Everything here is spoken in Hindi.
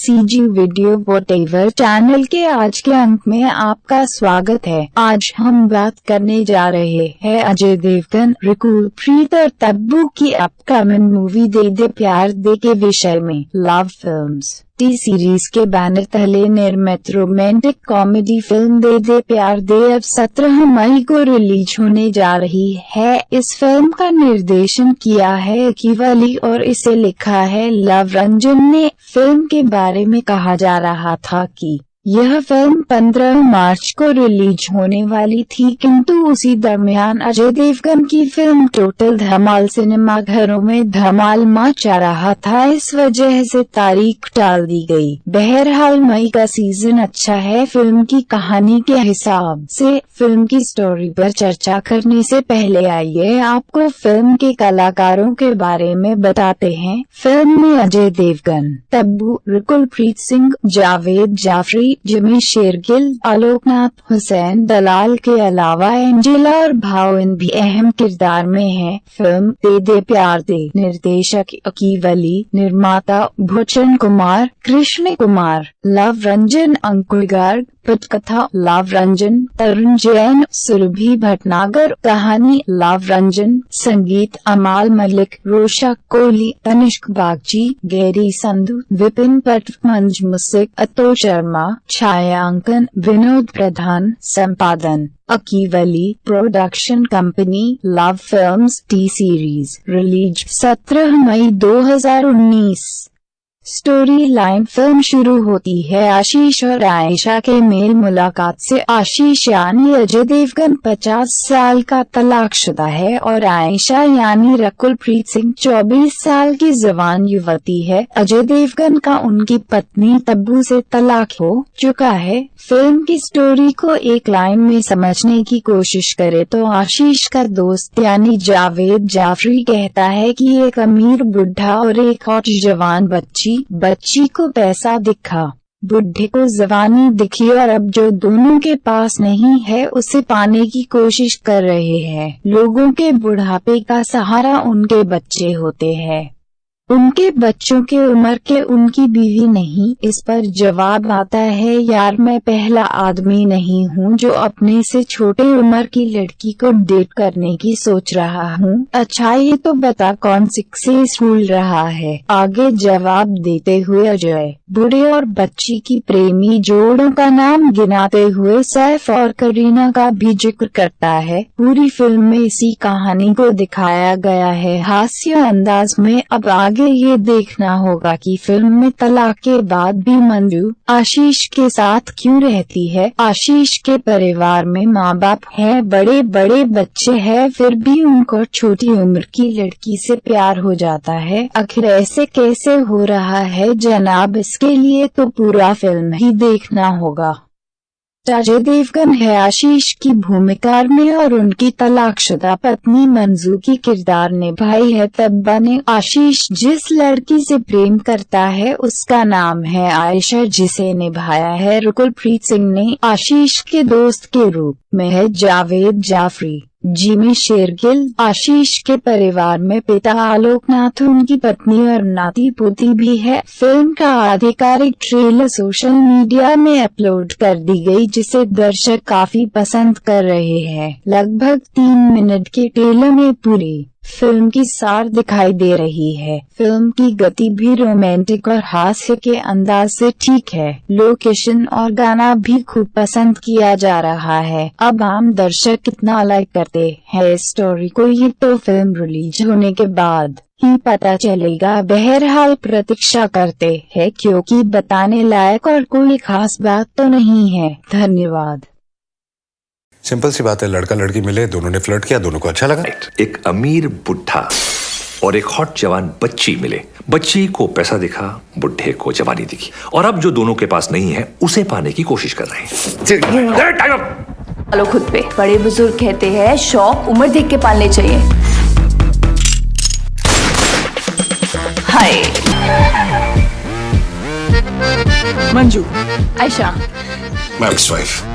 CG वीडियो व्हाटएवर चैनल के आज के अंक में आपका स्वागत है। आज हम बात करने जा रहे हैं अजय देवगन, रकुल प्रीत और तब्बू की अपकमिंग मूवी दे दे प्यार दे के विषय में। लव फिल्म्स टी सीरीज के बैनर तले निर्मित रोमांटिक कॉमेडी फिल्म दे दे प्यार दे अब 17 मई को रिलीज होने जा रही है। इस फिल्म का निर्देशन किया है अकीवली और इसे लिखा है लव रंजन ने। फिल्म के बारे में कहा जा रहा था कि यह फिल्म 15 मार्च को रिलीज होने वाली थी, किंतु उसी दरमियान अजय देवगन की फिल्म टोटल धमाल सिनेमाघरों में धमाल मचा रहा था, इस वजह से तारीख टाल दी गई। बहरहाल मई का सीजन अच्छा है। फिल्म की कहानी के हिसाब से फिल्म की स्टोरी पर चर्चा करने से पहले आइए आपको फिल्म के कलाकारों के बारे में बताते हैं। फिल्म में अजय देवगन, तब्बू, रकुल प्रीत सिंह, जावेद जाफरी, जिमी शेरगिल, आलोकनाथ हुसैन दलाल के अलावा एंजेला और भाविन भी अहम किरदार में हैं। फिल्म दे दे प्यार दे निर्देशक अकीवली, निर्माता भूषण कुमार, कृष्ण कुमार, लव रंजन, अंकुर गर्ग, पटकथा लव रंजन, तरुण जैन, सुरभि भटनागर, कहानी लव रंजन, संगीत अमाल मलिक, रोशा कोहली, तनिष्क बागची, गैरी संधू, विपिन भट्ट, मंज मुसिक, अतो शर्मा, छायांकन विनोद प्रधान, संपादन Akiv Ali, production company Luv films T series. Release 17 मई 2019। स्टोरी लाइन फिल्म शुरू होती है आशीष और आयशा के मेल मुलाकात से। आशीष यानी अजय देवगन 50 साल का तलाकशुदा है और आयशा यानी रकुल प्रीत सिंह 24 साल की जवान युवती है। अजय देवगन का उनकी पत्नी तब्बू से तलाक हो चुका है। फिल्म की स्टोरी को एक लाइन में समझने की कोशिश करे तो आशीष का दोस्त यानी जावेद जाफरी कहता है कि एक अमीर बुढ़ा और एक हॉट जवान बच्ची को पैसा दिखा, बुढ़े को जवानी दिखी और अब जो दोनों के पास नहीं है उसे पाने की कोशिश कर रहे हैं। लोगों के बुढ़ापे का सहारा उनके बच्चे होते हैं। उनके बच्चों के उम्र के उनकी बीवी नहीं। इस पर जवाब आता है, यार मैं पहला आदमी नहीं हूँ जो अपने से छोटे उम्र की लड़की को डेट करने की सोच रहा हूँ। अच्छा ये तो बता कौन सक्सेसफुल रहा है। आगे जवाब देते हुए अजय बूढ़े और बच्ची की प्रेमी जोड़ों का नाम गिनाते हुए सैफ और करीना का भी जिक्र करता है। पूरी फिल्म में इसी कहानी को दिखाया गया है हास्य अंदाज में। अब आगे ये देखना होगा कि फिल्म में तलाक के बाद भी मंजू आशीष के साथ क्यों रहती है। आशीष के परिवार में माँ बाप है, बड़े बड़े बच्चे हैं, फिर भी उनको छोटी उम्र की लड़की से प्यार हो जाता है। आखिर ऐसे कैसे हो रहा है जनाब, इसके लिए तो पूरा फिल्म ही देखना होगा। अजय देवगन है आशीष की भूमिका में और उनकी तलाकशुदा पत्नी मंजू की किरदार निभाई है तब्बा ने। आशीष जिस लड़की से प्रेम करता है उसका नाम है आयशा, जिसे निभाया है रकुल प्रीत सिंह ने। आशीष के दोस्त के रूप में है जावेद जाफरी। जिमी शेरगिल आशीष के परिवार में पिता आलोकनाथ, उनकी पत्नी और नाती पोती भी है। फिल्म का आधिकारिक ट्रेलर सोशल मीडिया में अपलोड कर दी गई, जिसे दर्शक काफी पसंद कर रहे हैं। लगभग 3 मिनट के ट्रेलर में पूरी फिल्म की सार दिखाई दे रही है। फिल्म की गति भी रोमांटिक और हास्य के अंदाज से ठीक है। लोकेशन और गाना भी खूब पसंद किया जा रहा है। अब आम दर्शक कितना लाइक करते हैं स्टोरी को, ये तो फिल्म रिलीज होने के बाद ही पता चलेगा। बहरहाल प्रतीक्षा करते हैं, क्योंकि बताने लायक और कोई खास बात तो नहीं है। धन्यवाद। सिंपल सी बात है, लड़का लड़की मिले, दोनों ने फ्लर्ट किया, दोनों को अच्छा लगा। एक अमीर बुढ़ा और एक हॉट जवान बच्ची मिले, बच्ची को पैसा दिखा, बुढ़े को जवानी दिखी, और अब जो दोनों के पास नहीं है उसे पाने की कोशिश कर रहे हैं। चलो खुद पे। बड़े बुजुर्ग कहते हैं शौक उम्र देख के पालने चाहिए। Hi Manju, Ayesha, my ex wife.